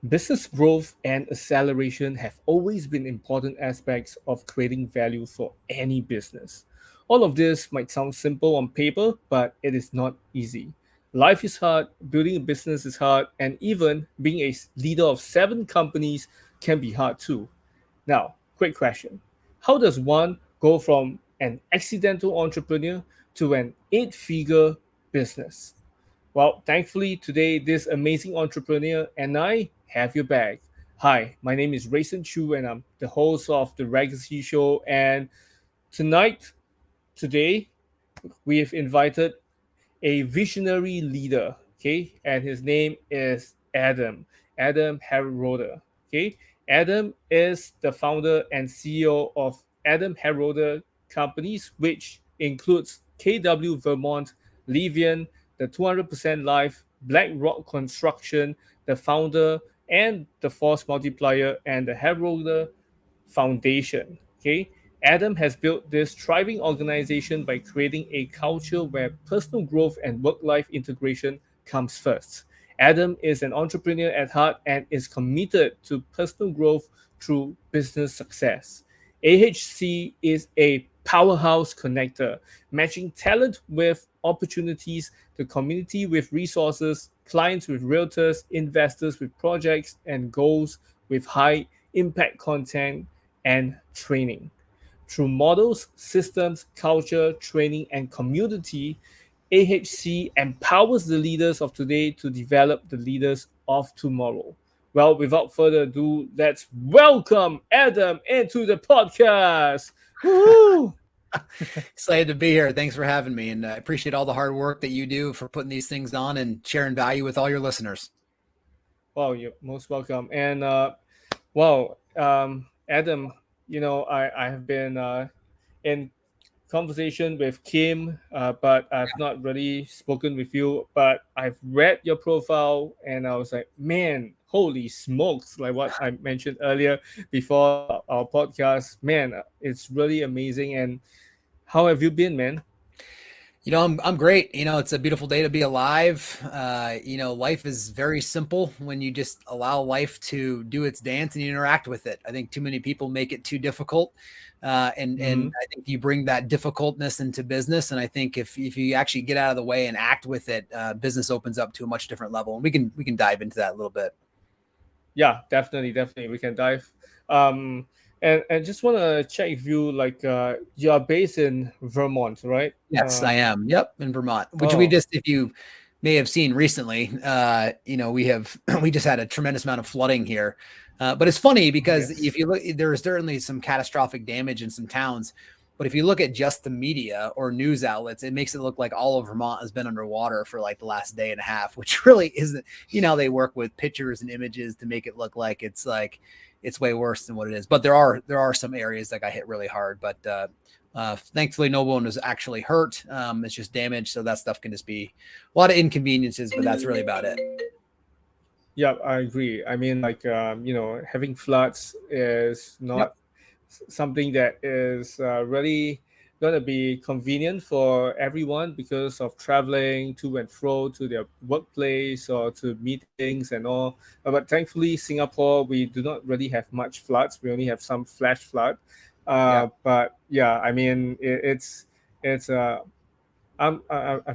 Business growth and acceleration have always been important aspects of creating value for any business. All of this might sound simple on paper, but it is not easy. Life is hard, building a business is hard, and even being a leader of seven companies can be hard too. Now, quick question. How does one go from an accidental entrepreneur to an eight-figure business? Well, thankfully, today, this amazing entrepreneur and I have your back. Hi, my name is Rayson Chu, and I'm the host of the Legacy Show. And tonight, today, we have invited a visionary leader, okay, and his name is Adam Hergenrother, okay. Adam is the founder and CEO of Adam Hergenrother Companies, which includes KW Vermont, Livian, the 200% Life, BlackRock Construction, the founder and the Force Multiplier, and the Hergenrother Foundation. Okay, Adam has built this thriving organization by creating a culture where personal growth and work-life integration comes first. Adam is an entrepreneur at heart and is committed to personal growth through business success. AHC is a powerhouse connector, matching talent with opportunities, the community with resources, clients with realtors, investors with projects, and goals with high impact content and training. Through models, systems, culture, training, and community, AHC empowers the leaders of today to develop the leaders of tomorrow. Well, without further ado, let's welcome Adam into the podcast. Woohoo! Excited to be here. Thanks for having me. And I appreciate all the hard work that you do for putting these things on and sharing value with all your listeners. Wow, you're most welcome. And wow, Adam, I have been in conversation with Kim, but I've not really spoken with you. But I've read your profile and I was like, man, holy smokes. Like what I mentioned earlier before our podcast, man, it's really amazing. And how have you been, man? I'm great. It's a beautiful day to be alive. Life is very simple when you just allow life to do its dance and you interact with it. I think too many people make it too difficult. And Mm-hmm. I think you bring that difficultness into business. And I think if you actually get out of the way and act with it, business opens up to a much different level. And we can dive into that a little bit. Yeah, definitely. We can dive. And just want to check if you like you are based in Vermont, right? Yes, I am. Yep, in Vermont, which we Oh, just, if you may have seen recently, we just had a tremendous amount of flooding here. But it's funny because yes. if you look, there's certainly some catastrophic damage in some towns. But if you look at just the media or news outlets, it makes it look like all of Vermont has been underwater for like the last day and a half, which really isn't. They work with pictures and images to make it look like it's way worse than what it is. But there are some areas that got hit really hard. But thankfully, no one was actually hurt. It's just damage. So that stuff can just be a lot of inconveniences, but that's really about it. Yeah, I agree. I mean, like having floods is Yep. not something that is really gonna be convenient for everyone because of traveling to and fro to their workplace or to meetings and all. But thankfully, Singapore, we do not really have much floods. We only have some flash flood. Yeah. But yeah, I mean, it's I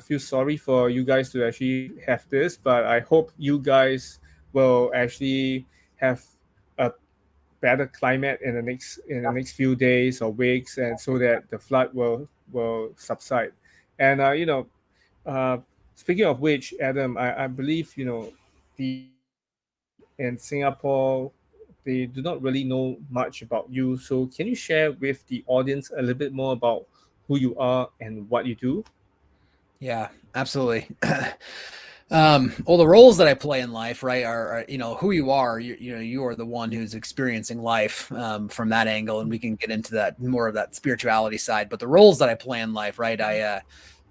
feel sorry for you guys to actually have this, but I hope you guys will actually have a better climate in the next few days or weeks, and so that the flood will subside. And uh, speaking of which, Adam, I believe the people in Singapore, they do not really know much about you. So can you share with the audience a little bit more about who you are and what you do? Yeah, absolutely. Well, the roles that I play in life, right, are who you are. You are the one who's experiencing life from that angle, and we can get into that more of that spirituality side. But the roles that I play in life, right, I'll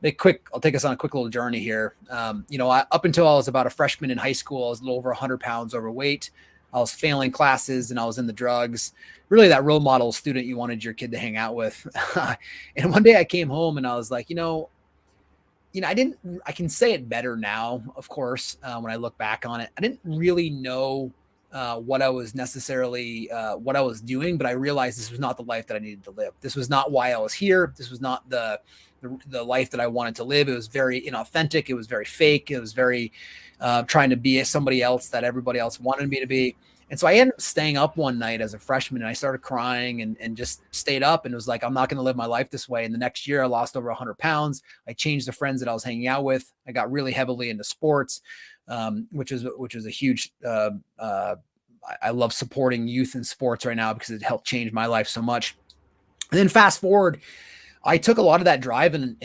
take us on a quick little journey here. Up until I was about a freshman in high school, I was a little over 100 pounds overweight. I was failing classes and I was in the drugs. Really, that role model student you wanted your kid to hang out with. And one day I came home and I was like, I can say it better now, of course, when I look back on it. I didn't really know what I was necessarily what I was doing, but I realized this was not the life that I needed to live. This was not why I was here. This was not the life that I wanted to live. It was very inauthentic. It was very fake. It was very trying to be somebody else that everybody else wanted me to be. And so I ended up staying up one night as a freshman, and I started crying and just stayed up and was like, I'm not going to live my life this way. And the next year I lost over 100 pounds. I changed the friends that I was hanging out with. I got really heavily into sports, which was a huge, I love supporting youth in sports right now because it helped change my life so much. And then fast forward, I took a lot of that drive and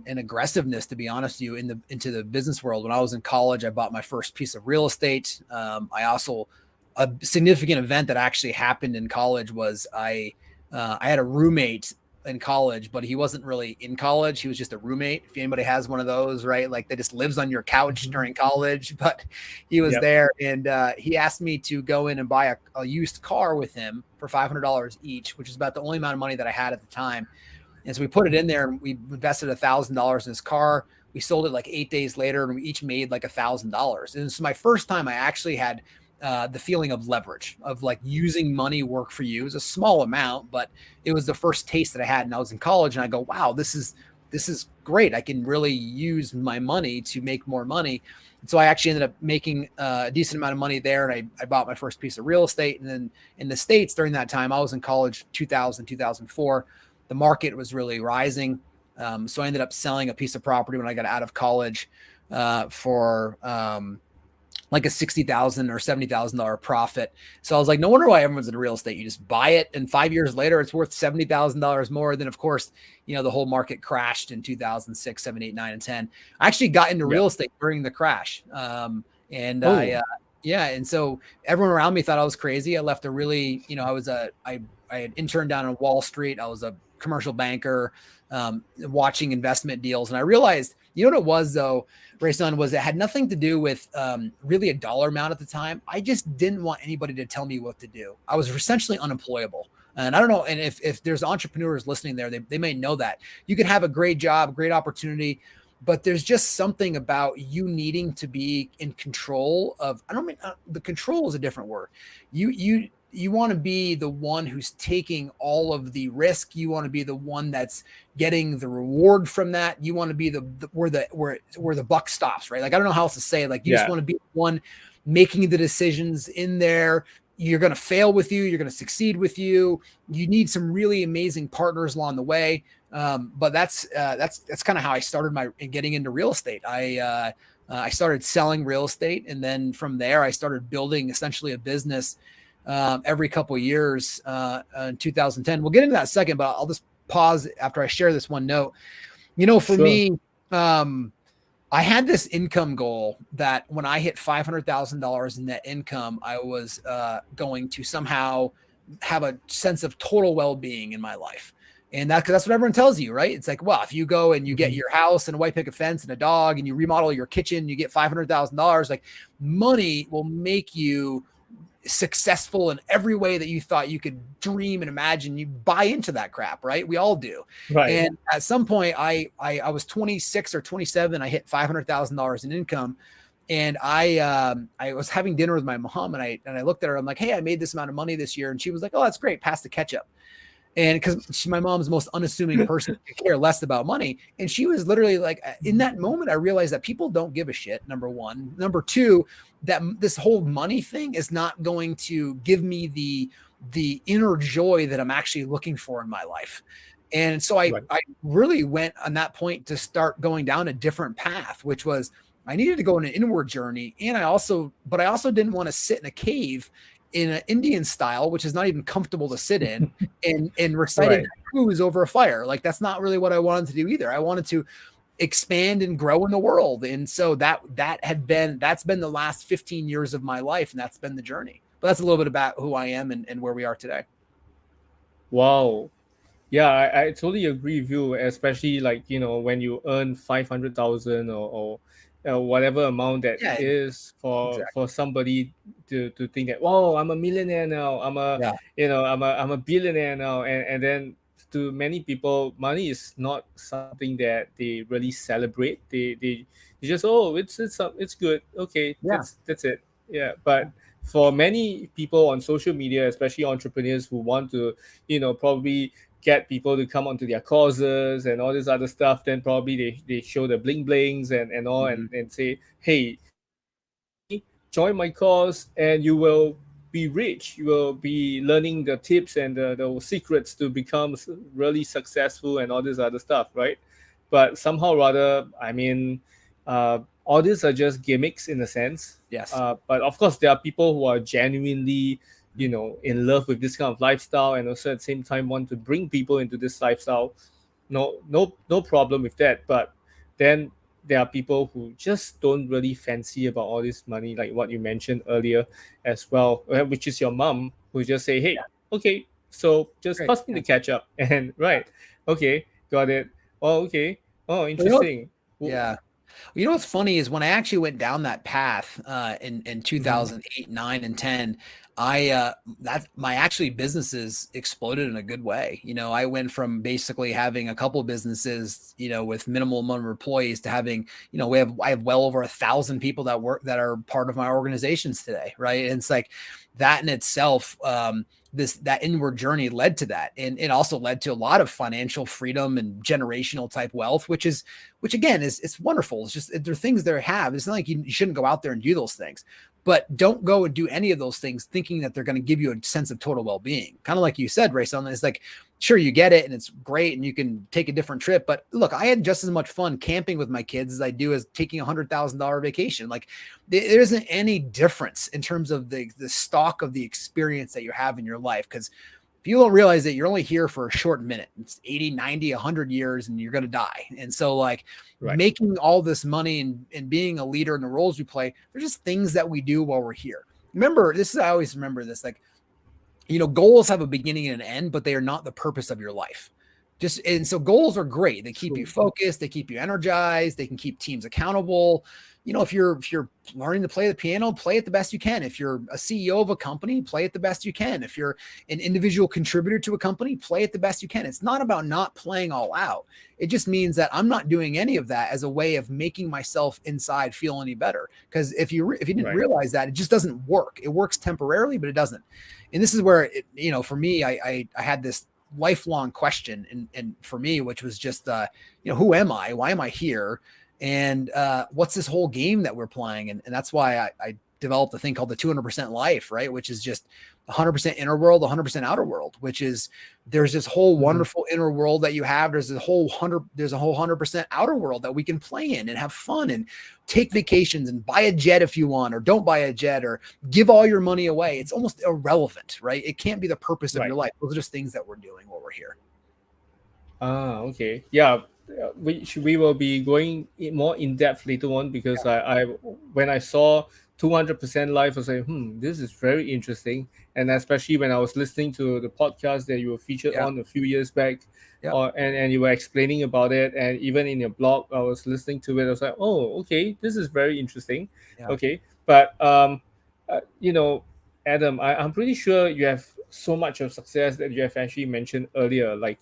aggressiveness, to be honest with you, into the business world. When I was in college, I bought my first piece of real estate. I also, a significant event that actually happened in college was I had a roommate in college, but he wasn't really in college. He was just a roommate. If anybody has one of those, right? Like that just lives on your couch during college, but he was Yep. there, and he asked me to go in and buy a used car with him for $500 each, which is about the only amount of money that I had at the time. And so we put it in there and we invested $1,000 in his car. We sold it like 8 days later and we each made like $1,000. And it's my first time I actually had the feeling of leverage, of like using money work for you. It was a small amount, but it was the first taste that I had. And I was in college and I go, wow, this is great. I can really use my money to make more money. And so I actually ended up making a decent amount of money there. And I bought my first piece of real estate. And then in the States during that time, I was in college, 2000, 2004. The market was really rising. So I ended up selling a piece of property when I got out of college for like a $60,000 or $70,000 profit. So I was like, no wonder why everyone's in real estate. You just buy it, and 5 years later, it's worth $70,000 more. Then, of course, the whole market crashed in 2006, 7, 8, 9, and 10. I actually got into Yeah. real estate during the crash, and Oh. yeah, and so everyone around me thought I was crazy. I left a really, I had interned down on Wall Street. I was a commercial banker, watching investment deals, and I realized, what it was though, Rayson, was it had nothing to do with really a dollar amount at the time. I just didn't want anybody to tell me what to do. I was essentially unemployable. And I don't know. And if there's entrepreneurs listening there, they may know that you can have a great job, great opportunity, but there's just something about you needing to be in control of, I don't mean the control is a different word. You want to be the one who's taking all of the risk. You want to be the one that's getting the reward from that. You want to be where the buck stops, right? Like, I don't know how else to say it. Like, you just Yeah. want to be the one making the decisions in there. You're going to fail with you. You're going to succeed with you. You need some really amazing partners along the way. But that's kind of how I started my getting into real estate. I started selling real estate, and then from there, I started building essentially a business every couple of years in 2010. We'll get into that in a second, but I'll just pause after I share this one note. For Sure. me, I had this income goal that when I hit $500,000 in net income, I was going to somehow have a sense of total well-being in my life. And that's what everyone tells you, right? It's like, well, if you go and you get your house and a white picket fence and a dog and you remodel your kitchen, you get $500,000, like money will make you successful in every way that you thought you could dream and imagine. You buy into that crap, right? We all do. Right. And at some point I was 26 or 27. I hit $500,000 in income. And I was having dinner with my mom, and I looked at her. I'm like, hey, I made this amount of money this year. And she was like, oh, that's great. Pass the ketchup. And because my mom's the most unassuming person, to care less about money. And she was literally like, in that moment, I realized that people don't give a shit. Number one. Number two, that this whole money thing is not going to give me the inner joy that I'm actually looking for in my life. And so I Right. really went on that point to start going down a different path, which was I needed to go on an inward journey. And I also didn't want to sit in a cave in an Indian style, which is not even comfortable to sit in, and reciting Right. haikus over a fire. Like, that's not really what I wanted to do either. I wanted to expand and grow in the world. And so that's been the last 15 years of my life, and that's been the journey. But that's a little bit about who I am and where we are today. Wow. Yeah, I totally agree with you, especially like, when you earn 500,000 or whatever amount that Yeah, is exactly. for somebody to think that, wow, I'm a millionaire now. Yeah. I'm a billionaire now. And then to many people, money is not something that they really celebrate. They just, oh, it's good. Okay, Yeah. that's it. Yeah. But for many people on social media, especially entrepreneurs who want to, probably get people to come onto their courses and all this other stuff, then probably they show the bling blings and all, Mhm. and say, hey, join me, join my course, and you will be rich. You will be learning the tips and the secrets to become really successful and all this other stuff, right? But somehow rather, I mean, all these are just gimmicks in a sense. Yes. But of course, there are people who are genuinely, in love with this kind of lifestyle, and also at the same time want to bring people into this lifestyle. No problem with that. But then there are people who just don't really fancy about all this money, like what you mentioned earlier as well, which is your mom who just say, Yeah. hey, okay, so just Great. pass me Yeah. the ketchup. And right, okay, got it. Oh, okay. Oh, Well, you know, interesting. yeah. You know what's funny is when I actually went down that path in Mhm. 2008, 9, and 10, I that my actually businesses exploded in a good way. You know, I went from basically having a couple of businesses, you know, with minimal number of employees to having, you know, I have well over 1,000 people that are part of my organizations today, right? And it's like that in itself. That inward journey led to that, and it also led to a lot of financial freedom and generational type wealth, which again is it's wonderful. It's just there are things they have. It's not like you shouldn't go out there and do those things, but don't go and do any of those things thinking that they're going to give you a sense of total well-being. Kind of like you said, Rayson, it's like sure you get it and it's great and you can take a different trip, but look, I had just as much fun camping with my kids as I do as taking $100,000 vacation. Like there isn't any difference in terms of the stock of the experience that you have in your life because if you don't realize that you're only here for a short minute, it's 80, 90, 100 years and you're going to die. And so like Right. making all this money and being a leader in the roles we play, they're just things that we do while we're here. Remember, I always remember this, like, you know, goals have a beginning and an end, but they are not the purpose of your life. And so goals are great. They keep you True. focused, they keep you energized, they can keep teams accountable. You know, if you're learning to play the piano, play it the best you can. If you're a CEO of a company, play it the best you can. If you're an individual contributor to a company, play it the best you can. It's not about not playing all out. It just means that I'm not doing any of that as a way of making myself inside feel any better. Because if you didn't Right. realize that, it just doesn't work. It works temporarily, but it doesn't. And this is where you know, for me, I had this lifelong question, and for me, which was just, you know, who am I? Why am I here? And what's this whole game that we're playing? And that's why I developed a thing called the 200% life, right? Which is just 100% inner world, 100% outer world, which is there's this whole Mhm. wonderful inner world that you have. There's a whole 100% outer world that we can play in and have fun and take vacations and buy a jet if you want, or don't buy a jet, or give all your money away. It's almost irrelevant, right? It can't be the purpose of your Right. life. Those are just things that we're doing while we're here. Ah, okay. Yeah, we will be going more in depth later on because I when I saw 200% life, I was like, this is very interesting. And especially when I was listening to the podcast that you were featured Yeah. on a few years back, Yeah. and you were explaining about it, and even in your blog, I was listening to it. I was like, oh, okay, this is very interesting. Yeah. Okay, but Adam, I'm pretty sure you have so much of success that you have actually mentioned earlier, like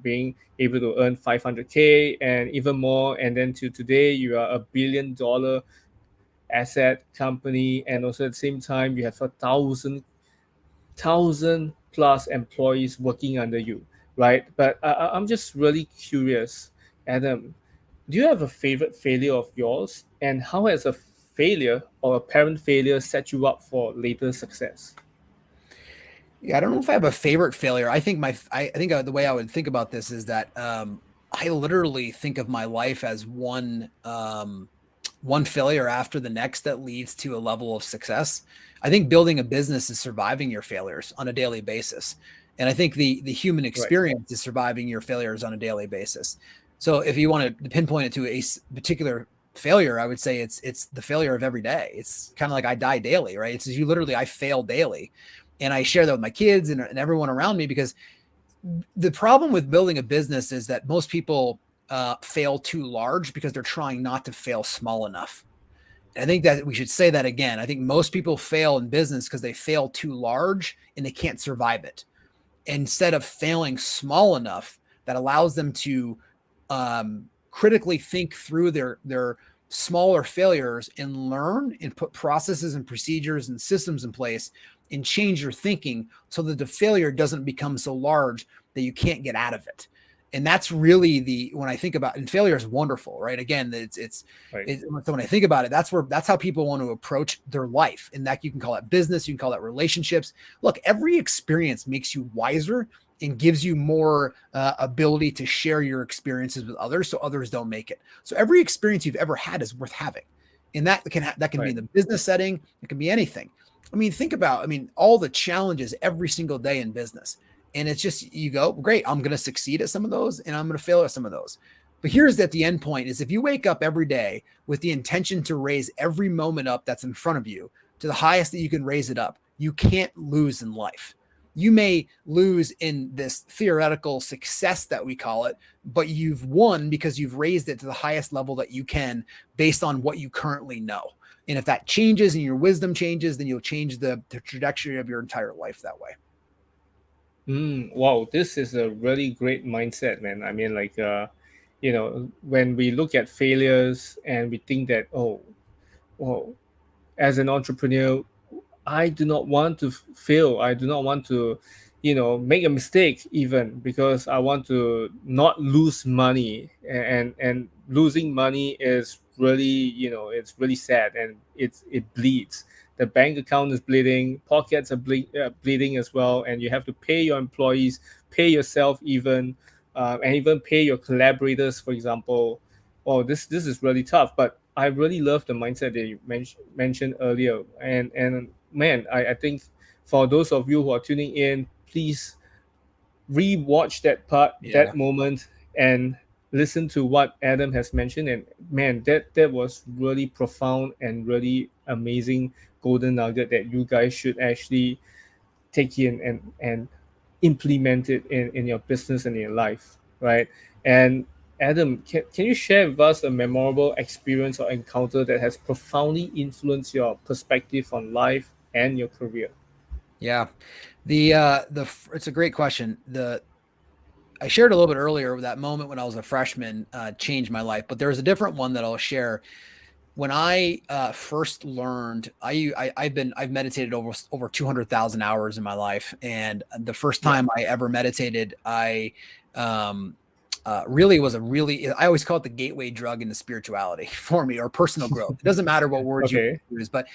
being able to earn 500K and even more, and then to today you are $1 billion asset company, and also at the same time you have 1,000 plus employees working under you, right? But I'm just really curious, Adam, do you have a favorite failure of yours, and how has a failure or a parent failure set you up for later success? Yeah, I don't know if I have a favorite failure. I think the way I would think about this is that I literally think of my life as one failure after the next that leads to a level of success. I think building a business is surviving your failures on a daily basis, and I think the human Right. experience is surviving your failures on a daily basis. So if you want to pinpoint it to a particular failure, I would say it's the failure of every day. It's kind of like I die daily, right? It's you literally I fail daily, and I share that with my kids and everyone around me because the problem with building a business is that most people fail too large because they're trying not to fail small enough. And I think that we should say that again. I think most people fail in business because they fail too large and they can't survive it. Instead of failing small enough that allows them to critically think through smaller failures and learn and put processes and procedures and systems in place and change your thinking so that the failure doesn't become so large that you can't get out of it. And that's really when I think about, and failure is wonderful, right? Again, Right. so when I think about it, that's how people want to approach their life. And that you can call it business, you can call it relationships. Look, every experience makes you wiser and gives you more ability to share your experiences with others so others don't make it. So every experience you've ever had is worth having. And that can be Right. in the business setting, it can be anything. I mean, think about, I mean, all the challenges every single day in business. And it's just, you go, great, I'm going to succeed at some of those and I'm going to fail at some of those. But here's at the end point is if you wake up every day with the intention to raise every moment up that's in front of you to the highest that you can raise it up, you can't lose in life. You may lose in this theoretical success that we call it, but you've won because you've raised it to the highest level that you can based on what you currently know. And if that changes and your wisdom changes, then you'll change the trajectory of your entire life that way. Wow, this is a really great mindset, man. I mean, like, when we look at failures and we think that, oh, well, as an entrepreneur, I do not want to fail. I do not want to, make a mistake even because I want to not lose money. And losing money is really, it's really sad and it bleeds. The bank account is bleeding, pockets are bleeding as well, and you have to pay your employees, pay yourself even, and even pay your collaborators, for example. Oh, this is really tough. But I really love the mindset that you mentioned earlier, and man, I think for those of you who are tuning in, please re-watch that part, Yeah. that moment, and listen to what Adam has mentioned. And man, that was really profound and really amazing golden nugget that you guys should actually take in and implement it in your business and in your life, right? And Adam, can you share with us a memorable experience or encounter that has profoundly influenced your perspective on life and your career? Yeah. It's a great question. I shared a little bit earlier that moment when I was a freshman changed my life, but there's a different one that I'll share. When I first learned, I've meditated over 200,000 hours in my life, and the first Yeah. time I ever meditated, I really was I always call it the gateway drug into spirituality for me or personal growth. It doesn't matter what words you Okay. use, but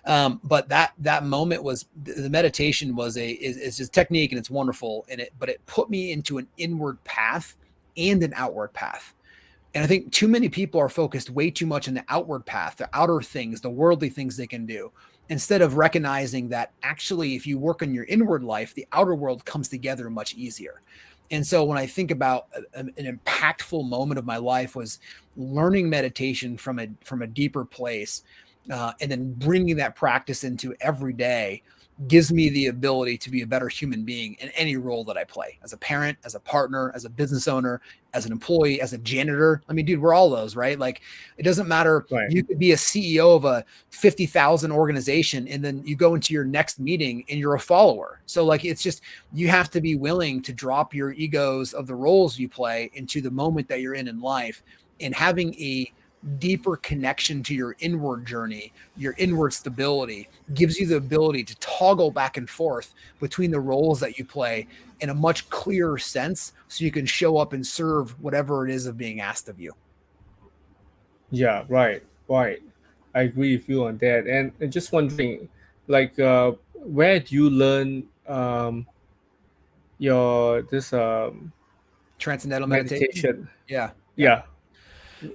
that moment was the meditation is just technique and it's wonderful but it put me into an inward path and an outward path. And I think too many people are focused way too much on the outward path, the outer things, the worldly things they can do, instead of recognizing that actually, if you work on your inward life, the outer world comes together much easier. And so when I think about an impactful moment of my life was learning meditation from a deeper place, and then bringing that practice into every day gives me the ability to be a better human being in any role that I play as a parent, as a partner, as a business owner, as an employee, as a janitor. I mean, dude, we're all those, right? Like, it doesn't matter. Right. You could be a CEO of a 50,000 organization and then you go into your next meeting and you're a follower. So, like, it's just, you have to be willing to drop your egos of the roles you play into the moment that you're in life, and having a deeper connection to your inward journey, your inward stability gives you the ability to toggle back and forth between the roles that you play in a much clearer sense so you can show up and serve whatever it is of being asked of you. Yeah. Right. Right. I agree with you on that. And just wondering, like, where do you learn your this Transcendental meditation. meditation? Yeah. Yeah. Yeah.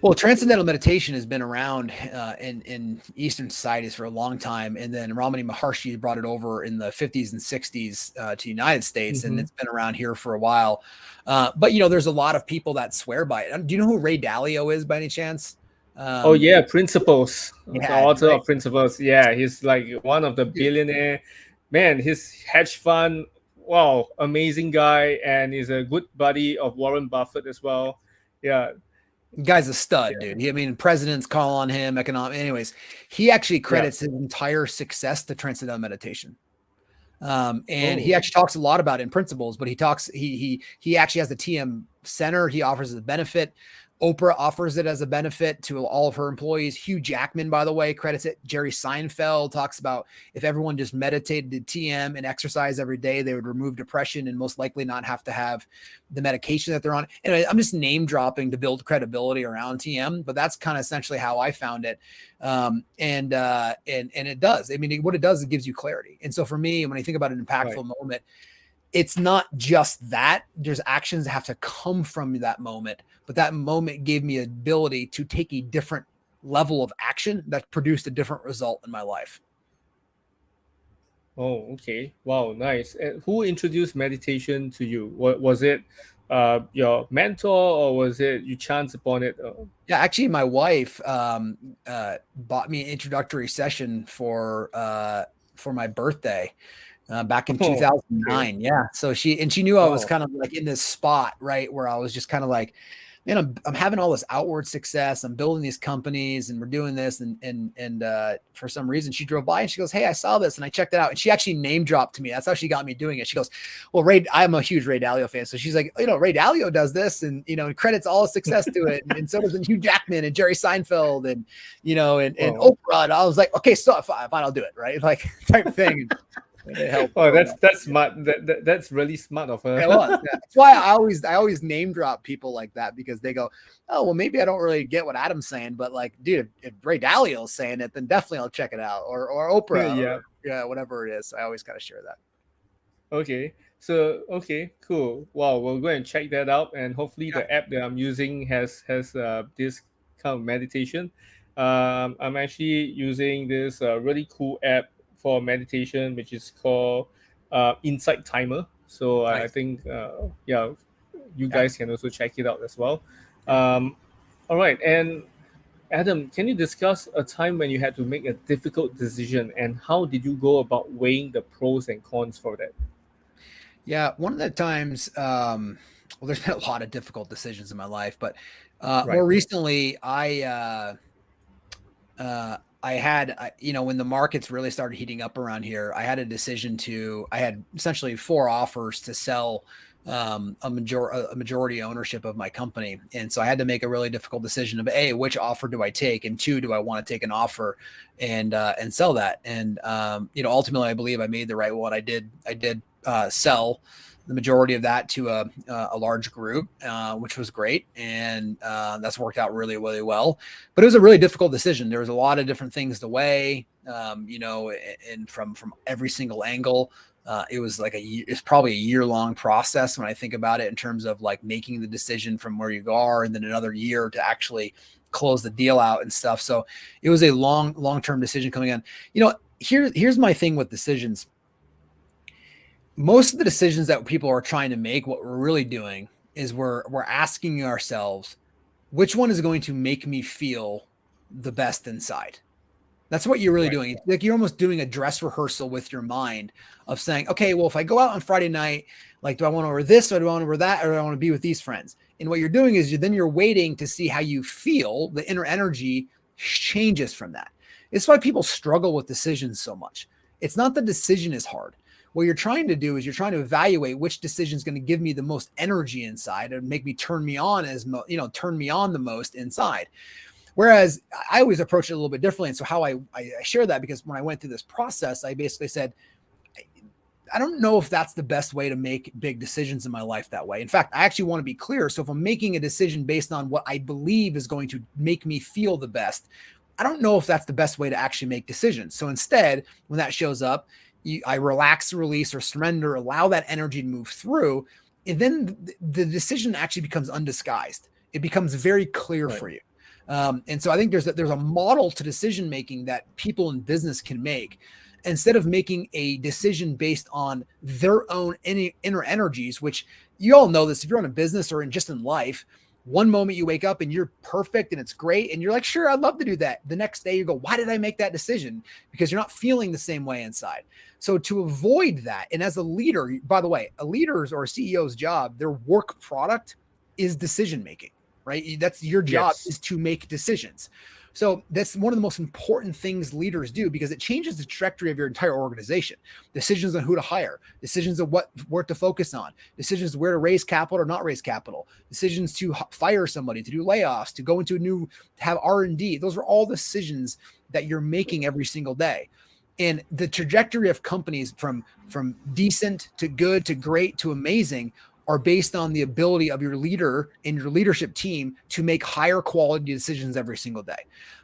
Well, transcendental meditation has been around in Eastern societies for a long time, and then Ramana Maharshi brought it over in the 50s and 60s to the United States, and Mm-hmm. it's been around here for a while. But there's a lot of people that swear by it. Do you know who Ray Dalio is by any chance? Oh Um, yeah, Principles, the yeah, author Ray, of Principles. Yeah, he's like one of the billionaire. Man, his hedge fund. Wow, amazing guy, and he's a good buddy of Warren Buffett as well. Yeah, guy's a stud, yeah, dude. I mean, presidents call on him, economic. Anyways, he actually yeah. credits his entire success to transcendental meditation. And he Oh, actually talks a lot about it in principles, but he actually has the TM center he offers as a benefit. Oprah offers it as a benefit to all of her employees. Hugh Jackman, by the way, credits it. Jerry Seinfeld talks about if everyone just meditated TM and exercise every day, they would remove depression and most likely not have to have the medication that they're on. Anyway, I'm just name dropping to build credibility around TM, but that's kind of essentially how I found it. And it does. I mean, what it does, it gives you clarity. And so for me, when I think about an impactful moment, it's not just that. There's actions that have to come from that moment, but that moment gave me ability to take a different level of action that produced a different result in my life. Oh, okay. Wow, nice. And who introduced meditation to you? Was it your mentor, or was it you chance upon it? Yeah, actually, my wife bought me an introductory session for my birthday. Back in Oh, okay. 2009. Yeah. So she knew I was Wow. kind of like in this spot, right, where I was just kind of like, man, I'm having all this outward success. I'm building these companies and we're doing this. And for some reason she drove by and she goes, "Hey, I saw this," and I checked it out. And she actually name dropped to me. That's how she got me doing it. She goes, "Well, I'm a huge Ray Dalio fan." So she's like, Ray Dalio does this, and, credits all his success to it. And so does Hugh Jackman and Jerry Seinfeld and, and Wow. Oprah. And I was like, okay, so fine, I'll do it. Right. Like type thing. Oh, that's smart. That's really smart of her. It was. Yeah. That's why I always name drop people like that, because they go, "Oh, well, maybe I don't really get what Adam's saying, but like, dude, if Ray Dalio's saying it, then definitely I'll check it out." Or Oprah, Yeah. or whatever it is. I always gotta share that. Okay. So okay, cool. Wow, we'll go and check that out, and hopefully Yeah. the app that I'm using has this kind of meditation. I'm actually using this really cool app for meditation, which is called Insight Timer. So I Nice. think yeah, you Yeah. guys can also check it out as well. Yeah. All right, and Adam, can you discuss a time when you had to make a difficult decision, and how did you go about weighing the pros and cons for that? Yeah. One of the times, well, there's been a lot of difficult decisions in my life, but more Right. recently, I had, when the markets really started heating up around here, I had a decision I had essentially 4 offers to sell a majority ownership of my company. And so I had to make a really difficult decision of A, which offer do I take? And 2, do I want to take an offer and sell that? And, ultimately I believe I made the right one. I did sell the majority of that to a large group, which was great. And that's worked out really, really well. But it was a really difficult decision. There was a lot of different things to weigh, and from every single angle. It was like it's probably a year-long process when I think about it, in terms of like making the decision from where you are, and then another year to actually close the deal out and stuff. So it was a long-term decision coming in. Here's my thing with decisions. Most of the decisions that people are trying to make, what we're really doing is we're asking ourselves, which one is going to make me feel the best inside? That's what you're really Right. doing. Like, you're almost doing a dress rehearsal with your mind of saying, okay, well, if I go out on Friday night, like, do I want to wear this, or do I want to wear that, or do I want to be with these friends? And what you're doing is you're waiting to see how you feel. The inner energy changes from that. It's why people struggle with decisions so much. It's not the decision is hard. What you're trying to do is you're trying to evaluate which decision is going to give me the most energy inside and make me turn me on the most inside. Whereas I always approach it a little bit differently. And so how I share that, because when I went through this process, I basically said, I don't know if that's the best way to make big decisions in my life that way. In fact, I actually want to be clear. So if I'm making a decision based on what I believe is going to make me feel the best, I don't know if that's the best way to actually make decisions. So instead, when that shows up, I relax, release, or surrender, allow that energy to move through. And then the decision actually becomes undisguised. It becomes very clear Right. for you. And so I think there's a model to decision making that people in business can make. Instead of making a decision based on their own inner energies, which you all know this, if you're on a business or just in life, one moment you wake up and you're perfect and it's great. And you're like, sure, I'd love to do that. The next day you go, why did I make that decision? Because you're not feeling the same way inside. So to avoid that, and as a leader, by the way, a leader's or a CEO's job, their work product is decision making, right? That's your job, Yes. is to make decisions. So that's one of the most important things leaders do, because it changes the trajectory of your entire organization. Decisions on who to hire, decisions of where to focus on, decisions where to raise capital or not raise capital, decisions to fire somebody, to do layoffs, to go into a new, to have R&D. Those are all decisions that you're making every single day. And the trajectory of companies from decent to good to great to amazing are based on the ability of your leader and your leadership team to make higher quality decisions every single day.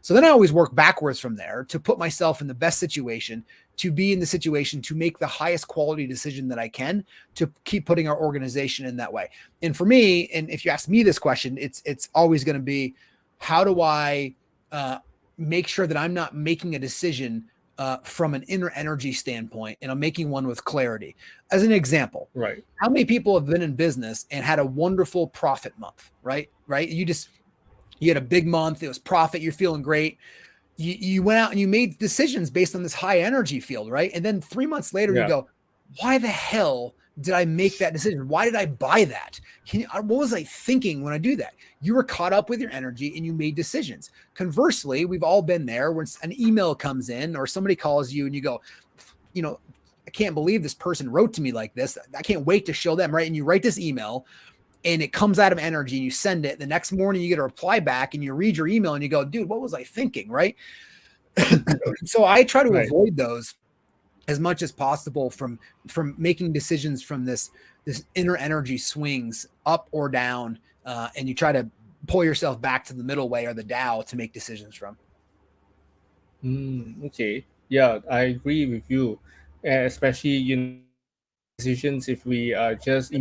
So then I always work backwards from there to put myself in the best situation, to be in the situation to make the highest quality decision that I can, to keep putting our organization in that way. And for me, and if you ask me this question, it's always going to be, how do I make sure that I'm not making a decision from an inner energy standpoint, and I'm making one with clarity. As an example, Right. how many people have been in business and had a wonderful profit month, right? Right. You had a big month. It was profit. You're feeling great. You went out and you made decisions based on this high energy field, right? And then 3 months later, you Yeah. go, why the hell did I make that decision? Why did I buy that? What was I thinking when I do that? You were caught up with your energy and you made decisions. Conversely, we've all been there when an email comes in or somebody calls you and you go, I can't believe this person wrote to me like this. I can't wait to show them, right? And you write this email and it comes out of energy and you send it. The next morning you get a reply back and you read your email and you go, dude, what was I thinking? Right. So I try to Right. avoid those as much as possible from making decisions from this inner energy swings up or down, and you try to pull yourself back to the middle way or the Tao to make decisions from. Okay. Yeah, I agree with you. Especially, decisions, if we are just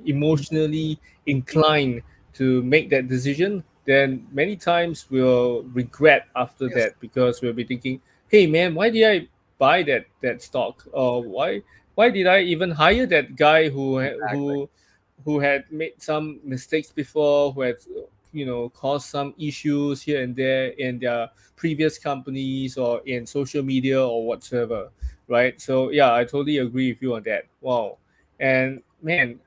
emotionally inclined to make that decision, then many times we'll regret after Yes, that, because we'll be thinking, hey man, why did I buy that stock? Or why did I even hire that guy exactly. who had made some mistakes before, who had caused some issues here and there in their previous companies or in social media or whatsoever, right? So yeah, I totally agree with you on that. Wow. And man,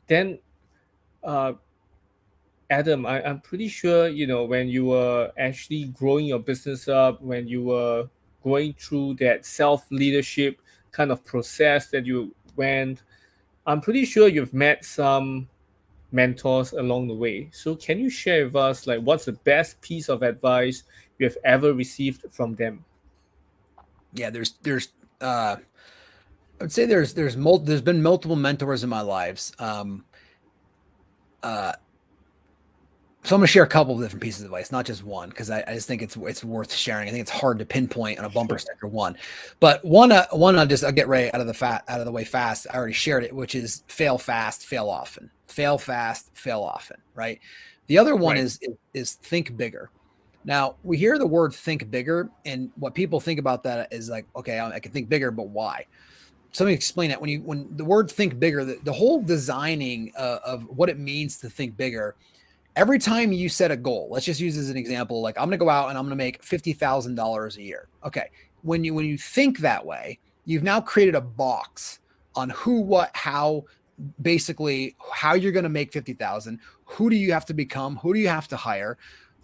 then uh Adam, I'm pretty sure, when you were actually growing your business up, when you were going through that self-leadership kind of process that you went, I'm pretty sure you've met some mentors along the way. So can you share with us, like, what's the best piece of advice you have ever received from them? Yeah, there's I would say there's been multiple mentors in my lives. Uh, So I'm going to share a couple of different pieces of advice, not just one, because I just think it's worth sharing. I think it's hard to pinpoint on a bumper Sure. sticker one, but one I'll get right out of the way fast. I already shared it, which is fail fast, fail often, fail fast, fail often. Right. The other one Right. is think bigger. Now we hear the word think bigger, and what people think about that is like, okay, I can think bigger, but why? So let me explain that. When the word think bigger, the whole designing of what it means to think bigger. Every time you set a goal, let's just use as an example, like I'm going to go out and I'm going to make $50,000 a year. Okay. When you think that way, you've now created a box on who, what, how, basically how you're going to make 50,000. Who do you have to become? Who do you have to hire?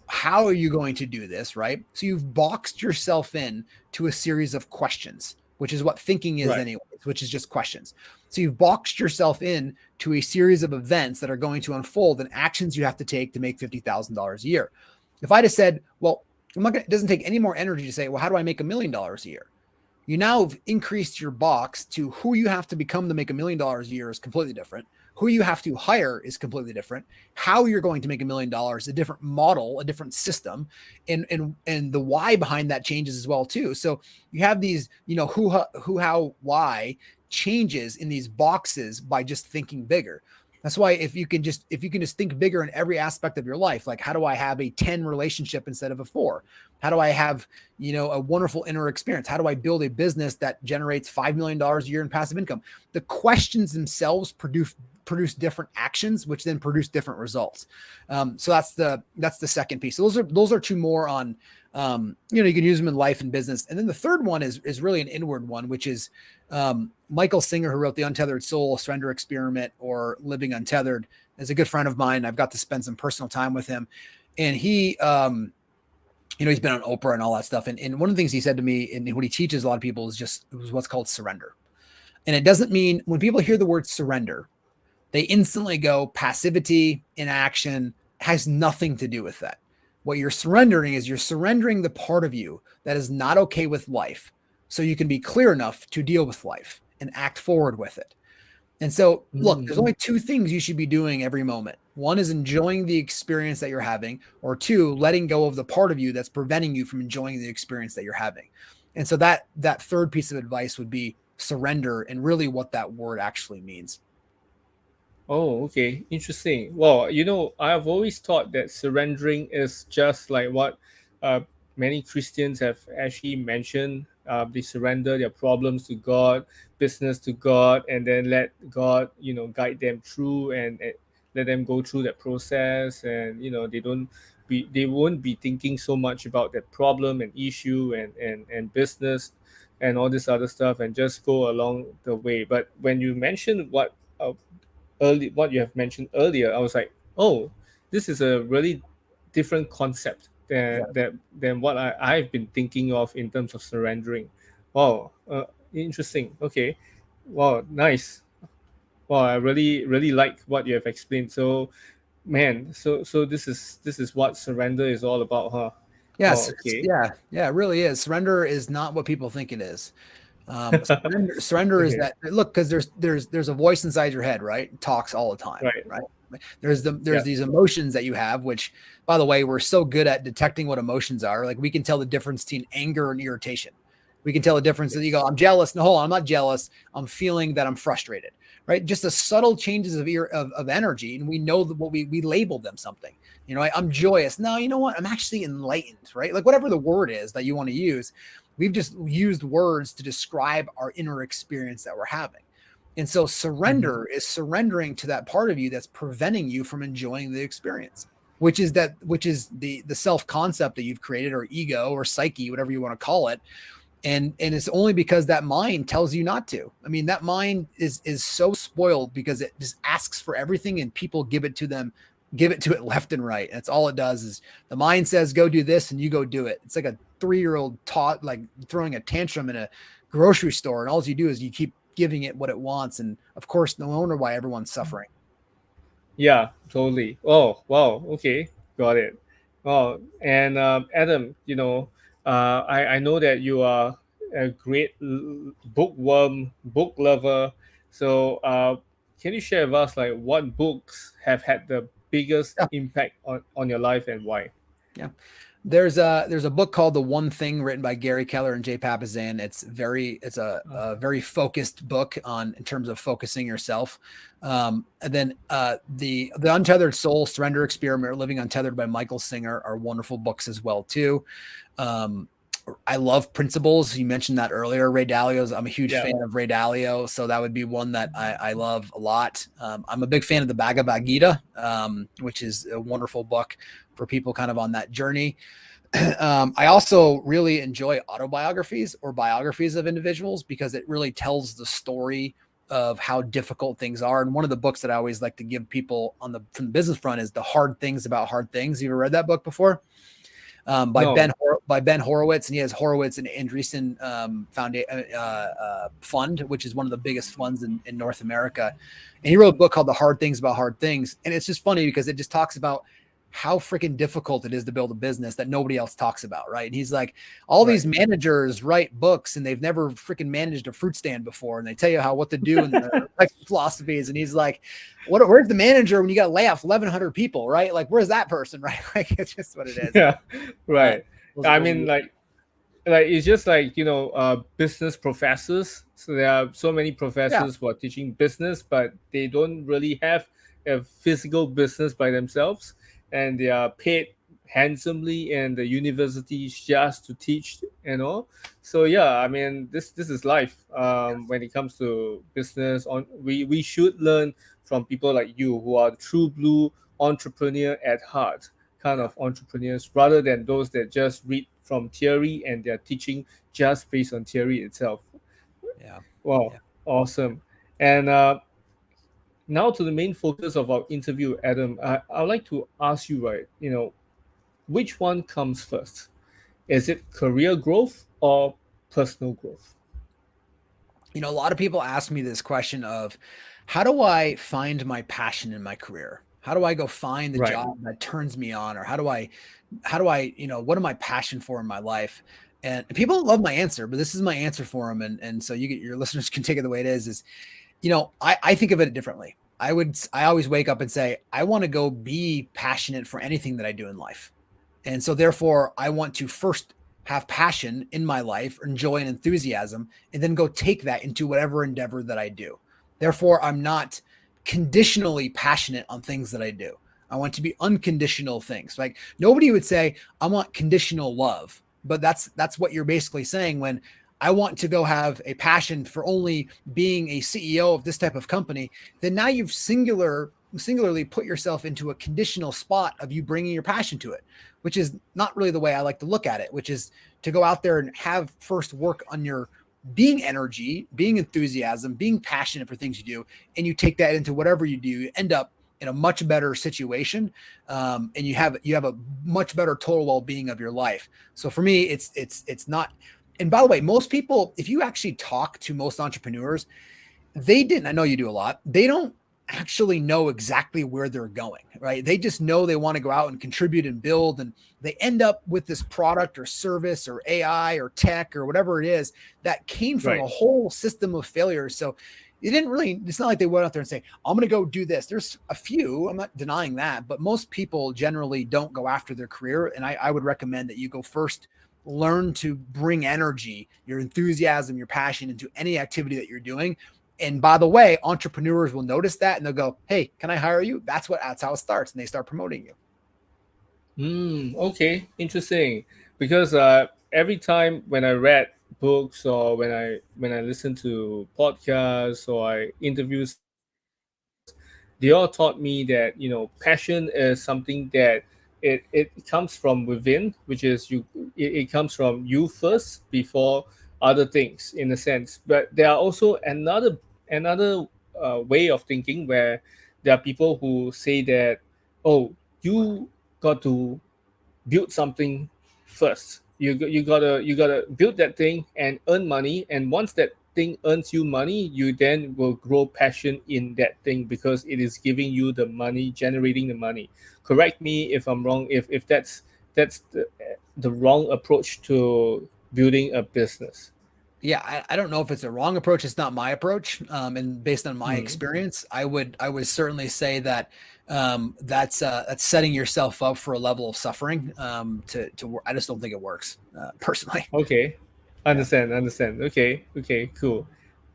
How are you going to do this? Right. So you've boxed yourself in to a series of questions, which is what thinking is Right. anyways, which is just questions. So you've boxed yourself in to a series of events that are going to unfold and actions you have to take to make $50,000 a year. If I'd have said, well, it doesn't take any more energy to say, well, how do I make $1 million a year? You now have increased your box to who you have to become to make $1 million a year is completely different. Who you have to hire is completely different. How you're going to make $1 million, a different model, a different system, and the why behind that changes as well too. So you have these, who, how, why changes in these boxes by just thinking bigger. That's why if you can just think bigger in every aspect of your life, like how do I have a 10 relationship instead of a 4? How do I have, a wonderful inner experience? How do I build a business that generates $5 million a year in passive income? The questions themselves produce different actions, which then produce different results. So that's the second piece. So those are two more on, you can use them in life and business. And then the third one is really an inward one, which is Michael Singer, who wrote The Untethered Soul, Surrender Experiment, or Living Untethered, is a good friend of mine. I've got to spend some personal time with him, and He's been on Oprah and all that stuff. And one of the things he said to me, and what he teaches a lot of people, is just what's called surrender. And it doesn't mean, when people hear the word surrender, they instantly go passivity, inaction, has nothing to do with that. What you're surrendering is, you're surrendering the part of you that is not okay with life, so you can be clear enough to deal with life and act forward with it. And so, look, Mm. there's only two things you should be doing every moment. One is enjoying the experience that you're having, or two, letting go of the part of you that's preventing you from enjoying the experience that you're having. And so that third piece of advice would be surrender, and really what that word actually means. Oh, okay. Interesting. Well, I've always thought that surrendering is just like what uh, many Christians have actually mentioned. They surrender their problems to God, business to God, and then let God, guide them through, and let them go through that process. And they won't be thinking so much about that problem and issue and business and all this other stuff, and just go along the way. But when you mentioned what you have mentioned earlier, I was like, oh, this is a really different concept Yeah. than what I've been thinking of in terms of surrendering. Wow, interesting. Okay, wow, nice. Wow, I really really like what you have explained. So, man, so this is what surrender is all about, huh? Oh, Yes. okay, Yeah. Yeah. It really is. Surrender is not what people think it is. Surrender is okay, that, look, because there's a voice inside your head, right? It talks all the time, right, right? There's yeah, these emotions that you have, which, by the way, we're so good at detecting what emotions are. Like, we can tell the difference between anger and irritation. We can tell the difference that you go, yes, I'm jealous. No, hold on, I'm not jealous. I'm feeling that I'm frustrated, right? Just the subtle changes of energy. And we know that what we label them something. I'm joyous. No, you know what? I'm actually enlightened, right? Like, whatever the word is that you want to use, we've just used words to describe our inner experience that we're having. And so hmm, surrender is surrendering to that part of you that's preventing you from enjoying the experience, which is the self concept that you've created, or ego, or psyche, whatever you want to call it. And it's only because that mind tells you not to. I mean, that mind is so spoiled, because it just asks for everything, and people give it to it left and right. That's all it does. Is the mind says go do this, and you go do it. It's like a 3-year-old taught, like throwing a tantrum in a grocery store, and all you do is you keep giving it what it wants. And of course, no wonder why everyone's suffering. yeah, totally. Oh, wow, okay, got it. Oh, and Adam, I know that you are a great bookworm, book lover. So, can you share with us like what books have had the biggest Yeah. impact on your life and why? Yeah. There's a book called The One Thing, written by Gary Keller and Jay Papasan. It's a very focused book on in terms of focusing yourself. And then the Untethered Soul, Surrender Experiment, or Living Untethered by Michael Singer are wonderful books as well too. Um, I love Principles. You mentioned that earlier. Ray Dalio's. I'm a huge Yeah. fan of Ray Dalio, so that would be one that I love a lot. I'm a big fan of the Bhagavad Gita, which is a wonderful book for people kind of on that journey. I also really enjoy autobiographies or biographies of individuals, because it really tells the story of how difficult things are. And one of the books that I always like to give people from the business front is The Hard Things About Hard Things. You ever read that book before? No. By Ben Horowitz, and he has Horowitz and Andreessen Fund, which is one of the biggest funds in North America. And he wrote a book called The Hard Things About Hard Things, and it's just funny because it just talks about how freaking difficult it is to build a business that nobody else talks about, right? And he's like, all Right. these managers write books and they've never freaking managed a fruit stand before, and they tell you what to do and their philosophies. And he's like, where's the manager when you got to lay off 1,100 people, right? Like, where's that person, right? Like, it's just what it is. Yeah. Uh, Right. those, I those are mean, like it's just like business professors, so there are so many yeah, professors who are teaching business, but they don't really have a physical business by themselves, and they are paid handsomely in the universities just to teach, so yeah, I mean, this is life. When it comes to business, we should learn from people like you, who are true blue entrepreneur at heart kind yeah, of entrepreneurs, rather than those that just read from theory and they're teaching just based on theory itself. yeah, Wow, yeah. awesome. And now to the main focus of our interview, Adam. I'd like to ask you, right, which one comes first? Is it career growth or personal growth? A lot of people ask me this question of how do I find my passion in my career? How do I go find the Right. job that turns me on? Or how do I, what am I passion for in my life? And people don't love my answer, but this is my answer for them. And so your listeners can take it the way it is, I think of it differently. I always wake up and say, I want to go be passionate for anything that I do in life. And so therefore I want to first have passion in my life, joy and enthusiasm, and then go take that into whatever endeavor that I do. Therefore, I'm not conditionally passionate on things that I do. I want to be unconditional things. Like nobody would say, I want conditional love. But that's what you're basically saying when I want to go have a passion for only being a CEO of this type of company, then now you've singularly put yourself into a conditional spot of you bringing your passion to it, which is not really the way I like to look at it, which is to go out there and have first work on your being energy, being enthusiasm, being passionate for things you do, and you take that into whatever you do, you end up in a much better situation, and you have a much better total well-being of your life. So for me, it's not. And by the way, most people, if you actually talk to most entrepreneurs, they didn't. I know you do a lot. They don't actually know exactly where they're going, right? They just know they want to go out and contribute and build, and they end up with this product or service or AI or tech or whatever it is that came from Right. a whole system of failures. So it didn't really, it's not like they went out there and say, I'm going to go do this. There's a few, I'm not denying that, but most people generally don't go after their career. And I would recommend that you go first, learn to bring energy, your enthusiasm, your passion into any activity that you're doing. And by the way, entrepreneurs will notice that and they'll go, "Hey, can I hire you?" That's how it starts, and they start promoting you. Okay, interesting. Because every time when I read books or when I listen to podcasts or I interview someone, they all taught me that passion is something that it comes from within, which is it comes from you first before other things in a sense. But there are also another way of thinking where there are people who say that, oh, you got to build something first. You gotta build that thing and earn money. And once that thing earns you money, you then will grow passion in that thing because it is giving you the money, generating the money. Correct me if I'm wrong. If that's the wrong approach to building a business. Yeah, I don't know if it's a wrong approach. It's not my approach, and based on my Mm. experience, I would certainly say that that's setting yourself up for a level of suffering. I just don't think it works personally. Okay, Yeah, understand. Okay, cool.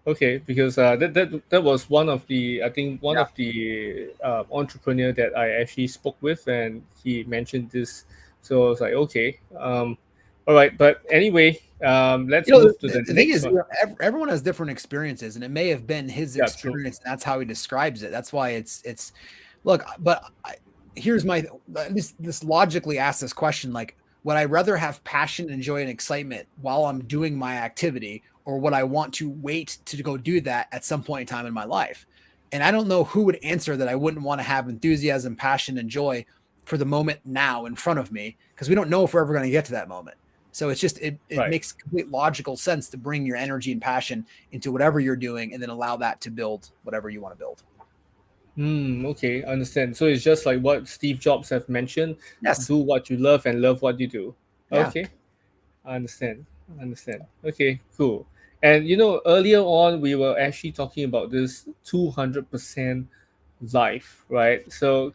Okay, because that was one of the, I think one yeah. of the entrepreneur that I actually spoke with, and he mentioned this. So I was like, okay, all right. But anyway, let's The, move to the the thing next is, one. everyone has different experiences, and it may have been his Yeah, true. experience, and that's how he describes it. That's why it's look. But here's my this logically asks this question: like, would I rather have passion and joy and excitement while I'm doing my activity, or would I want to wait to go do that at some point in time in my life? And I don't know who would answer that. I wouldn't want to have enthusiasm, passion, and joy for the moment now in front of me because we don't know if we're ever going to get to that moment. So it's just it Right. makes complete logical sense to bring your energy and passion into whatever you're doing and then allow that to build whatever you want to build. Okay, understand. So it's just like what Steve Jobs have mentioned: Yes. do what you love and love what you do. Yeah. Okay, I understand. Understand. Okay, cool. And earlier on we were actually talking about this 200% life, right? So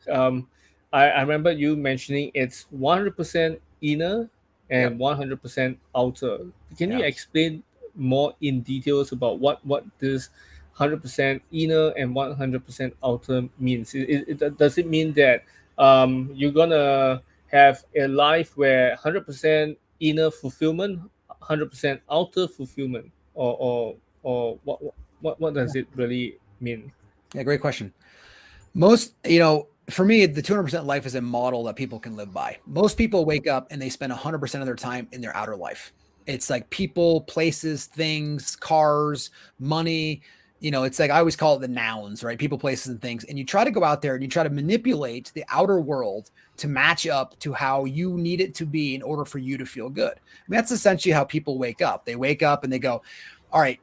I remember you mentioning it's 100% inner Yep. and 100% outer. Can you Yeah. explain more in details about what this 100% inner and 100% outer means? Does it mean that you're gonna have a life where 100% inner fulfillment, 100% outer fulfillment, or what does it really mean? Yeah. Great question. For me, the 200% life is a model that people can live by. Most people wake up and they spend 100% of their time in their outer life. It's like people, places, things, cars, money. it's like I always call it the nouns, right? People, places, and things. And you try to go out there and you try to manipulate the outer world to match up to how you need it to be in order for you to feel good. I mean, that's essentially how people wake up. They wake up and they go, all right,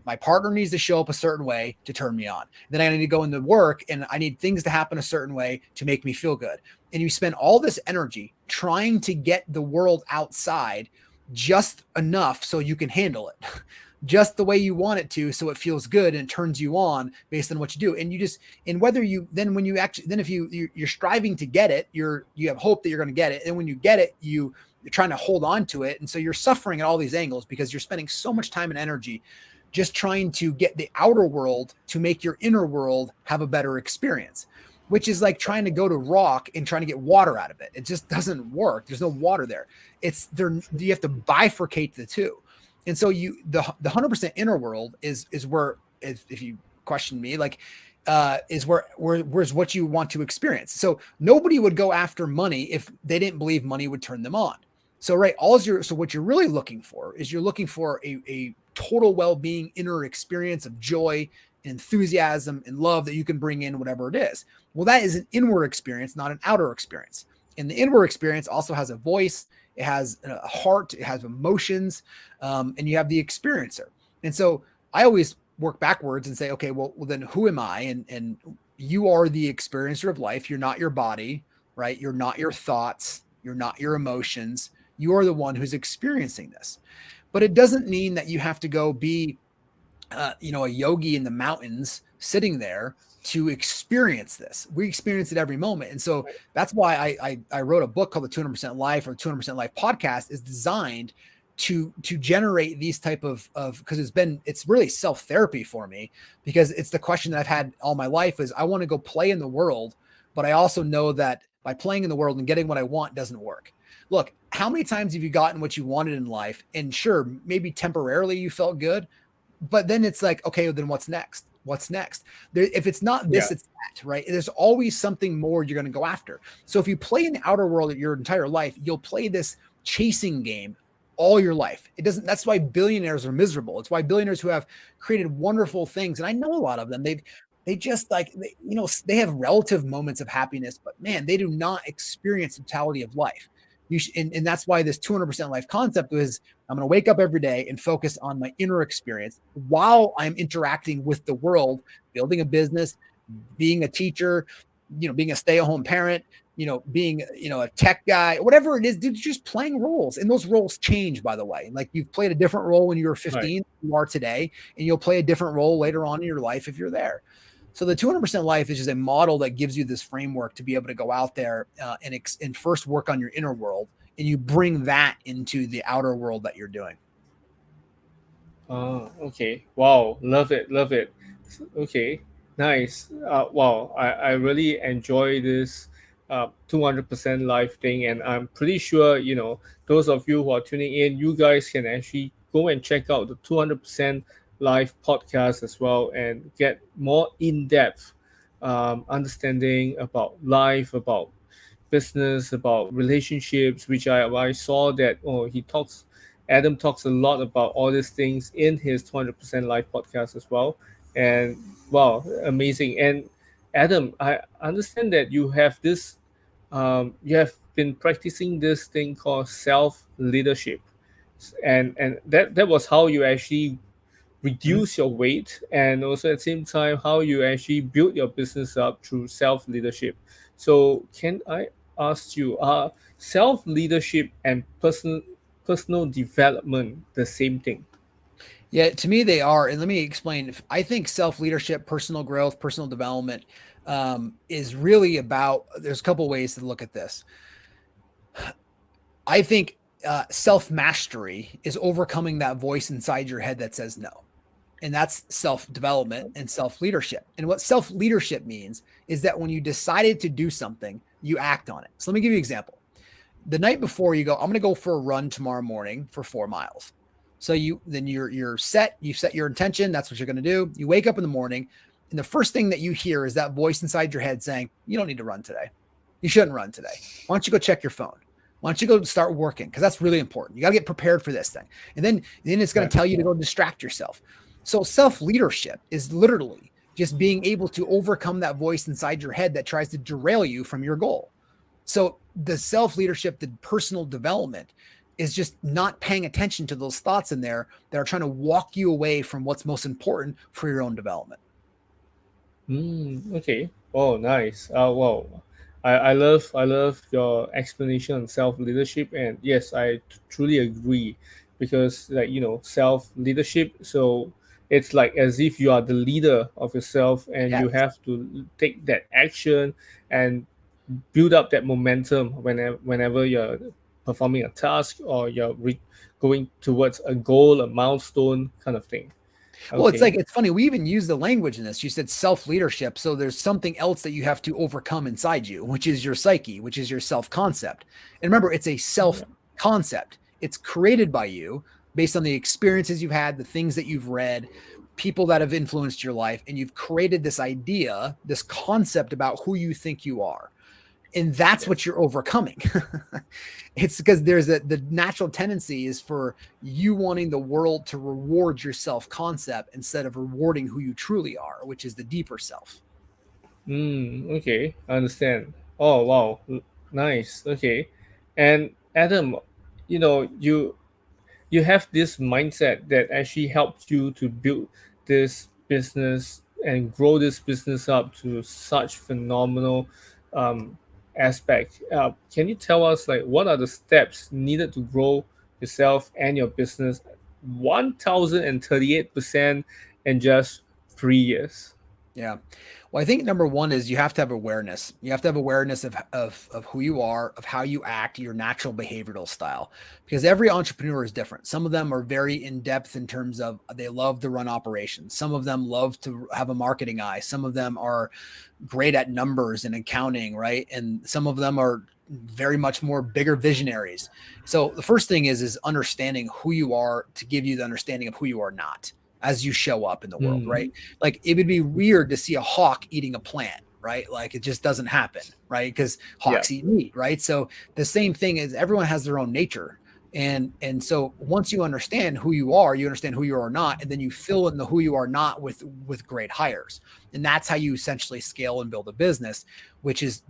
my partner needs to show up a certain way to turn me on. Then I need to go into work and I need things to happen a certain way to make me feel good. And you spend all this energy trying to get the world outside just enough so you can handle it. Just the way you want it to, so it feels good and turns you on based on what you do. And you just, and whether you, then when you actually, then if you're striving to get it, you have hope that you're going to get it. And when you get it, you're trying to hold on to it. And so you're suffering at all these angles because you're spending so much time and energy just trying to get the outer world to make your inner world have a better experience, which is like trying to go to rock and trying to get water out of it. It just doesn't work. There's no water there. It's there. You have to bifurcate the two. And so the 100% inner world is where, if you question me, like, is where's what you want to experience. So nobody would go after money if they didn't believe money would turn them on. So, right. So what you're really looking for is you're looking for a total well-being inner experience of joy, enthusiasm, and love that you can bring in whatever it is. Well, that is an inward experience, not an outer experience. And the inward experience also has a voice, it has a heart, it has emotions, and you have the experiencer. And so I always work backwards and say, okay, well then who am I? And you are the experiencer of life. You're not your body, right? You're not your thoughts. You're not your emotions. You are the one who's experiencing this. But it doesn't mean that you have to go be, a yogi in the mountains sitting there to experience this. We experience it every moment. And so that's why I wrote a book called the 200% Life, or 200% Life podcast, is designed to generate these type of because it's really self-therapy for me, because it's the question that I've had all my life is I want to go play in the world, but I also know that by playing in the world and getting what I want doesn't work. Look, how many times have you gotten what you wanted in life? And sure, maybe temporarily you felt good, but then it's like, okay, then what's next? What's next? If it's not this, it's that, right? There's always something more you're going to go after. So if you play in the outer world your entire life, you'll play this chasing game all your life. That's why billionaires are miserable. It's why billionaires who have created wonderful things, and I know a lot of them, they just like, they have relative moments of happiness, but man, they do not experience the totality of life. And that's why this 200% life concept is I'm going to wake up every day and focus on my inner experience while I'm interacting with the world, building a business, being a teacher, being a stay-at-home parent, being, a tech guy, whatever it is, dude, just playing roles. And those roles change, by the way. Like, you've played a different role when you were 15, right, you are today, and you'll play a different role later on in your life if you're there. So the 200% Life is just a model that gives you this framework to be able to go out there and first work on your inner world, and you bring that into the outer world that you're doing. Okay. Wow. Love it. Love it. Okay. Nice. Wow. I really enjoy this 200% live thing. And I'm pretty sure, those of you who are tuning in, you guys can actually go and check out the 200% live podcast as well and get more in-depth understanding about life, about business, about relationships, which I saw that Adam talks a lot about all these things in his 200% live podcast as well. And wow, amazing. And Adam, I understand that you have you have been practicing this thing called self leadership, and that was how you actually reduce your weight, and also at the same time how you actually build your business up through self leadership. So can I ask you, are self leadership and personal development the same thing? Yeah, to me they are. And let me explain. I think self-leadership, personal growth, personal development is really about, there's a couple ways to look at this. I think self-mastery is overcoming that voice inside your head that says no. And that's self-development and self-leadership. And what self-leadership means is that when you decided to do something, you act on it. So let me give you an example. The night before you go, I'm going to go for a run tomorrow morning for 4 miles. So you're set, you set your intention. That's what you're going to do. You wake up in the morning, and the first thing that you hear is that voice inside your head saying, you don't need to run today. You shouldn't run today. Why don't you go check your phone? Why don't you go start working? Because that's really important. You got to get prepared for this thing. And then it's going to tell you to go distract yourself. So self leadership is literally just being able to overcome that voice inside your head that tries to derail you from your goal. So the self leadership, the personal development is just not paying attention to those thoughts in there that are trying to walk you away from what's most important for your own development. Okay. Oh, nice. Wow. I love your explanation on self leadership, and yes, truly agree, because like self leadership. So it's like as if you are the leader of yourself, and you Yes. have to take that action and build up that momentum whenever you're performing a task, or going towards a goal, a milestone kind of thing. Well, it's Okay. like it's funny. We even use the language in this. You said self leadership. So there's something else that you have to overcome inside you, which is your psyche, which is your self concept. And remember, it's a self Yeah. concept. It's created by you based on the experiences you've had, the things that you've read, people that have influenced your life. And you've created this idea, this concept about who you think you are. And that's Yeah. what you're overcoming. It's because the natural tendency is for you wanting the world to reward your self concept instead of rewarding who you truly are, which is the deeper self. Okay, I understand. Oh, wow. Nice. Okay. And Adam, you know, you you have this mindset that actually helped you to build this business and grow this business up to such phenomenal um, aspect. Can you tell us like what are the steps needed to grow yourself and your business 1038% in just 3 years? Yeah. Well, I think number one is you have to have awareness. You have to have awareness of who you are, of how you act, your natural behavioral style, because every entrepreneur is different. Some of them are very in depth in terms of they love to run operations. Some of them love to have a marketing eye. Some of them are great at numbers and accounting, right? And some of them are very much more bigger visionaries. So the first thing is understanding who you are to give you the understanding of who you are not as you show up in the world, right? Hmm. Like it would be weird to see a hawk eating a plant, right? Like it just doesn't happen, right? Because Yeah. hawks eat meat, right? So the same thing is everyone has their own nature. And so once you understand who you understand who you are not, and then you fill in the who you are not with great hires. And that's how you essentially scale and build a business, which is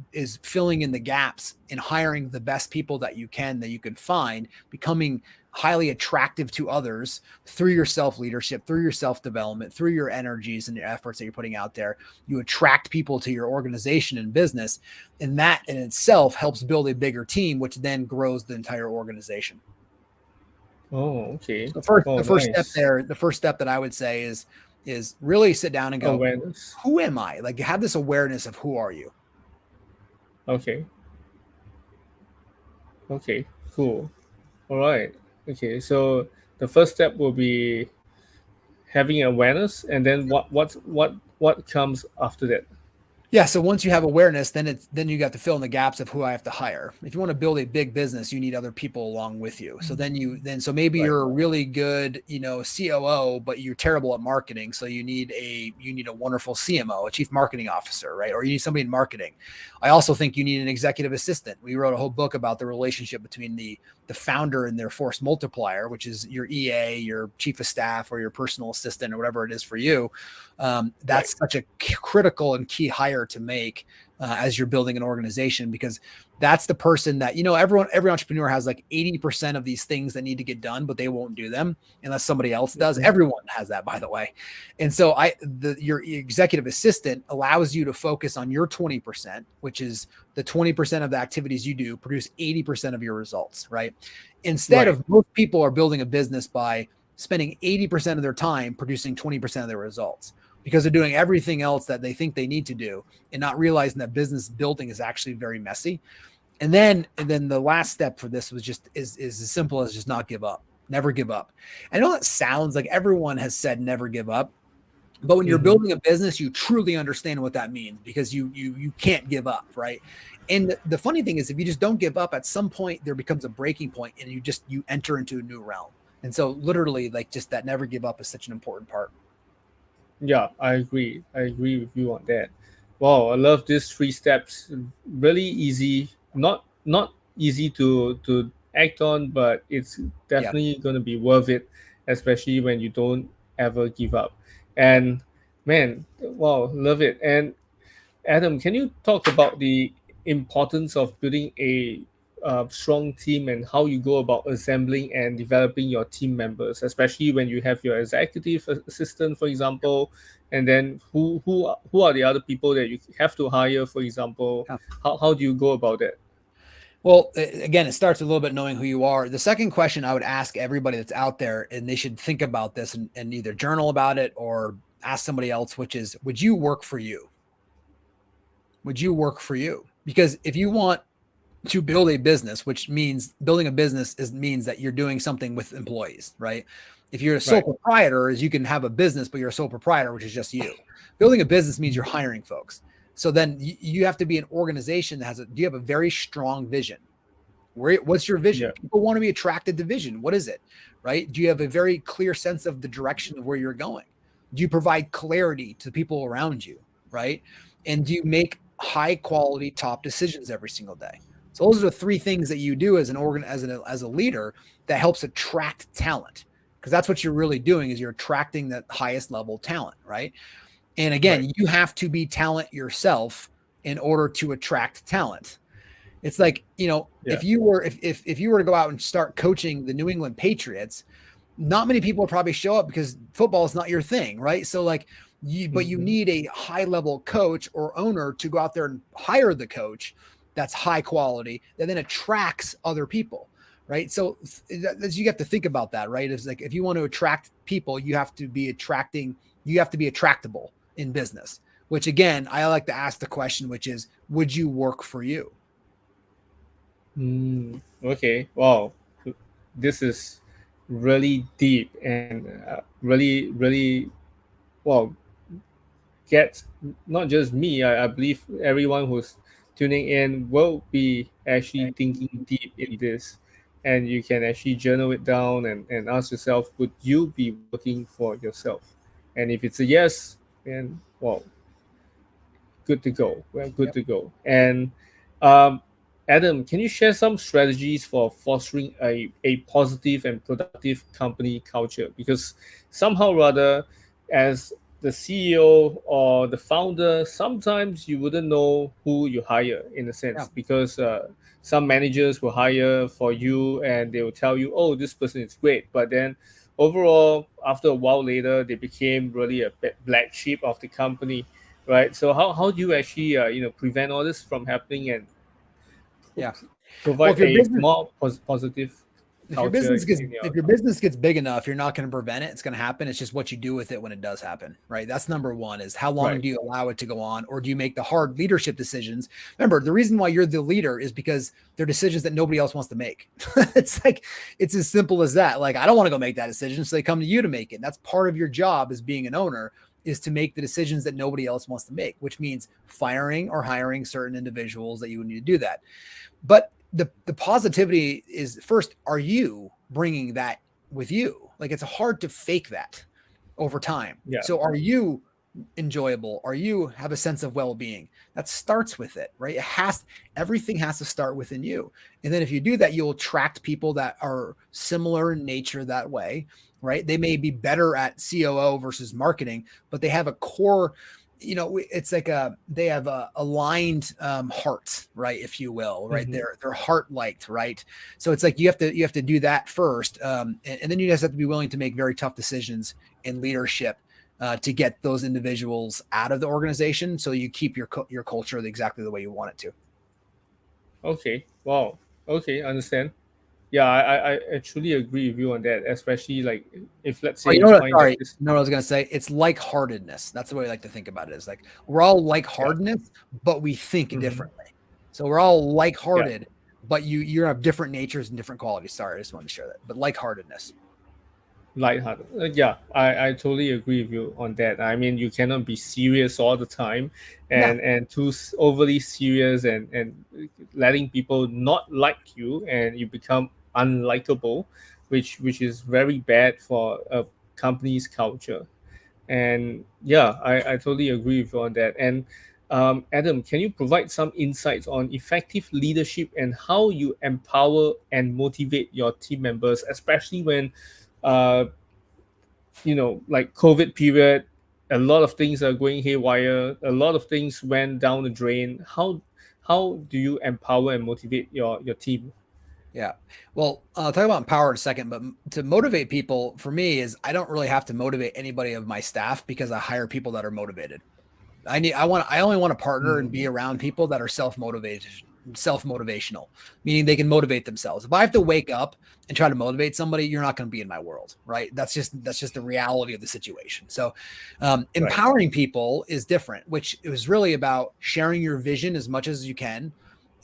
filling in the gaps and hiring the best people that you can find, becoming highly attractive to others through your self leadership, through your self development, through your energies and your efforts that you're putting out there. You attract people to your organization and business, and that in itself helps build a bigger team, which then grows the entire organization. Oh, okay. So first, Oh, the first step nice. there, the first step that I would say is really sit down and go, Awareness. who am I? Like have this awareness of who are you. Okay. Okay. Cool. All right. Okay. So the first step will be having awareness, and then what comes after that? Yeah, so once you have awareness, then you got to fill in the gaps of who I have to hire. If you want to build a big business, you need other people along with you. So then maybe Right. you're a really good, COO, but you're terrible at marketing. So you need a wonderful CMO, a chief marketing officer, right? Or you need somebody in marketing. I also think you need an executive assistant. We wrote a whole book about the relationship between the founder and their force multiplier, which is your EA, your chief of staff, or your personal assistant, or whatever it is for you. Right. That's such a critical and key hire to make as you're building an organization, because that's the person that every entrepreneur has like 80% of these things that need to get done, but they won't do them unless somebody else does. Mhm. Everyone has that, by the way. And so your executive assistant allows you to focus on your 20%, which is the 20% of the activities you do produce 80% of your results, right? Instead Right. of most people are building a business by spending 80% of their time producing 20% of their results, because they're doing everything else that they think they need to do and not realizing that business building is actually very messy. And then the last step for this was just is as simple as just not give up. Never give up. I know that sounds like everyone has said never give up, but when you're Mm-hmm. building a business, you truly understand what that means, because you can't give up, right? And the funny thing is, if you just don't give up, at some point there becomes a breaking point, and you enter into a new realm. And so literally, like, just that never give up is such an important part. Yeah, I agree. I agree with you on that. Wow, I love these three steps. Really easy. Not easy to act on, but it's Yeah. definitely gonna be worth it, especially when you don't ever give up. And man, wow, love it. And Adam, can you talk about the importance of building a strong team and how you go about assembling and developing your team members, especially when you have your executive assistant, for example, and then who are the other people that you have to hire, for example? Yeah. How do you go about that? Well, again, it starts a little bit knowing who you are. The second question I would ask everybody that's out there, and they should think about this and either journal about it or ask somebody else, which is, would you work for you? Would you work for you? Because if you want to build a business, which means building a business means that you're doing something with employees, right? If you're a sole Right. proprietor, is you can have a business, but you're a sole proprietor, which is just you. Building a business means you're hiring folks. So then you have to be an organization that do you have a very strong vision? What's your vision? Yeah. People want to be attracted to vision. What is it? Right? Do you have a very clear sense of the direction of where you're going? Do you provide clarity to people around you? Right? And do you make high quality top decisions every single day? So those are the three things that you do as as a leader that helps attract talent, because that's what you're really doing is you're attracting that highest level talent, right? And Right. again, you have to be talent yourself in order to attract talent. It's like, Yeah. if you were to go out and start coaching the New England Patriots, not many people would probably show up because football is not your thing, right? So like but you Hmm. need a high level coach or owner to go out there and hire the coach that's high quality that then attracts other people, right? So you have to think about that, right? It's like if you want to attract people, you have to be attractable in business, which again, I like to ask the question, which is, would you work for you? Okay. Wow. This is really deep and really well get not just me. I believe everyone who's tuning in will be actually thinking deep in this, and you can actually journal it down and ask yourself, would you be working for yourself? And if it's a yes, then well, good to go. We're good Yep. to go. And um, Adam, can you share some strategies for fostering a positive and productive company culture? Because somehow rather, as the CEO or the founder, sometimes you wouldn't know who you hire in a Yeah. sense because some managers will hire for you and they will tell you, oh, this person is great. But then overall, after a while later, they became really a black sheep of the company, right? So how do you actually prevent all this from happening and Yeah. Well, provide a more positive culture in if your your company? business gets big enough, you're not going to prevent it. It's going to happen. It's just what you do with it when it does happen, right? That's number one, is how long Right. do you allow it to go on, or do you make the hard leadership decisions? Remember, the reason why you're the leader is because they're decisions that nobody else wants to make. It's as simple as that. Like, I don't want to go make that decision, so they come to you to make it. And that's part of your job as being an owner, is to make the decisions that nobody else wants to make, which means firing or hiring certain individuals that you would need to do that. But the positivity is, first, are you bringing that with you? Like, it's hard to fake that over time. Yeah. So are you enjoyable? Are you have a sense of well-being? That starts with it, right? Everything has to start within you. And then if you do that, you'll attract people that are similar in nature that way, right? They may be better at COO versus marketing, but they have a core, it's like they have a aligned hearts, right, if you will, right? Hmm. They're heart liked, right? So it's like you have to do that first, and then you guys have to be willing to make very tough decisions in leadership to get those individuals out of the organization, so you keep your culture exactly the way you want it to. Okay. Wow. Okay, understand. Yeah, I truly agree with you on that, especially like if let's Oh, say you you know what? find that Sorry, this no, I was gonna say it's like heartedness. That's the way I like to think about it. Is like we're all like yeah. hardness, but we think Hmm. differently. So we're all like Yeah. hearted, but you have different natures and different qualities. Sorry, I just wanted to share that. But like heartedness. Lighthearted. Yeah, I totally agree with you on that. I mean, you cannot be serious all the time, Yeah. and too overly serious and letting people not like you, and you become unlikable, which is very bad for a company's culture. And yeah, I totally agree with you on that. And Adam, can you provide some insights on effective leadership and how you empower and motivate your team members, especially when uh, like COVID period, a lot of things are going haywire, a lot of things went down the drain. How do you empower and motivate your team? Yeah. Well, I'll talk about empower in a second, but to motivate people for me is I don't really have to motivate anybody of my staff because I hire people that are motivated. I only want to partner and Mm, be around people that are self motivational, meaning they can motivate themselves. If I have to wake up and try to motivate somebody, you're not going to be in my world, right? That's just the reality of the situation. So right. empowering people is different, which is really about sharing your vision as much as you can,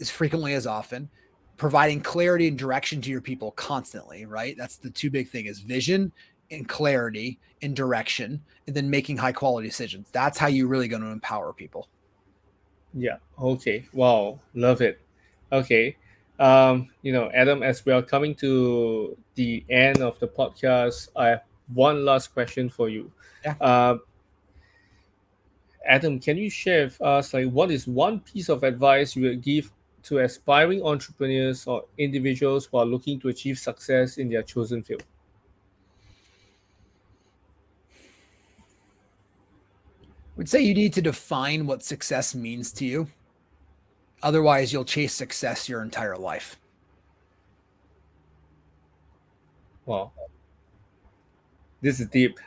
as frequently as often, providing clarity and direction to your people constantly, right? That's the two big thing is vision and clarity and direction, and then making high quality decisions. That's how you're really going to empower people. Yeah. Okay. Wow. Love it. Okay. Adam, as we are coming to the end of the podcast, I have one last question for you. Yeah. Uh, Adam, can you share with us like what is one piece of advice you would give to aspiring entrepreneurs or individuals who are looking to achieve success in their chosen field? Would say you need to define what success means to you. Otherwise, you'll chase success your entire life. Wow, this is deep.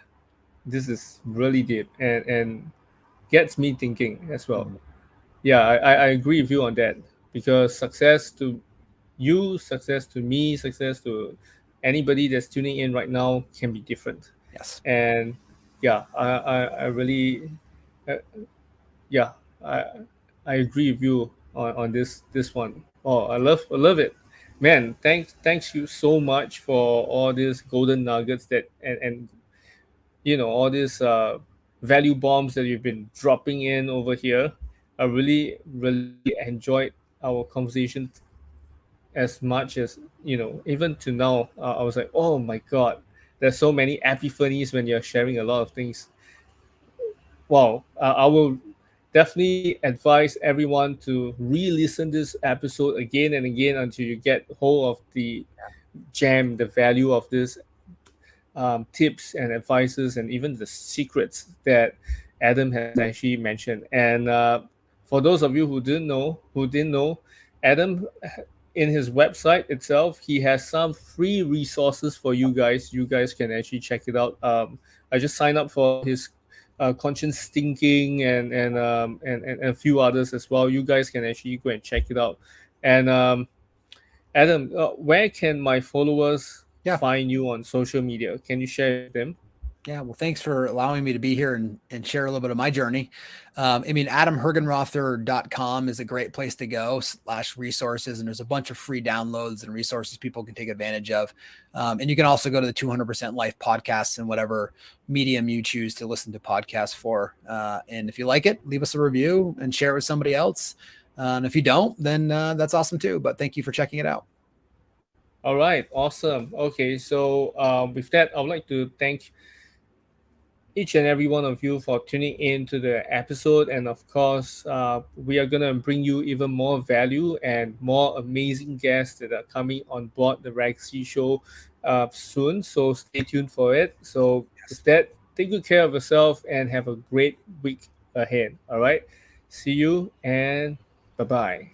This is really deep and gets me thinking as well. Mhm. Yeah, I agree with you on that because success to you, success to me, success to anybody that's tuning in right now can be different. Yes. And yeah, I really, uh, yeah, I I agree with you on this one. Oh, I love it, man. Thanks you so much for all these golden nuggets that and all these value bombs that you've been dropping in over here. I really enjoyed our conversation as much as even to now. I was like, oh my god, there's so many epiphanies when you're sharing a lot of things. Wow, I will definitely advise everyone to re-listen this episode again and again until you get hold of the gem, the value of this tips and advices and even the secrets that Adam has actually mentioned. And for those of you who didn't know, Adam in his website itself, he has some free resources for you guys. You guys can actually check it out. I just signed up for his conscience thinking and a few others as well. You guys can actually go and check it out. And Adam, where can my followers Yeah. find you on social media? Can you share with them? Yeah, well, thanks for allowing me to be here and share a little bit of my journey. AdamHergenrother.com is a great place to go /resources. And there's a bunch of free downloads and resources people can take advantage of. And you can also go to the 200% Life podcasts and whatever medium you choose to listen to podcasts for. And if you like it, leave us a review and share it with somebody else. And if you don't, then that's awesome too. But thank you for checking it out. All right, awesome. Okay, so with that, I would like to thank each and every one of you for tuning in to the episode. And of course, we are going to bring you even more value and more amazing guests that are coming on board the Rexy show soon. So stay tuned for it. So, with Yes. that, take good care of yourself and have a great week ahead. All right. See you and bye bye.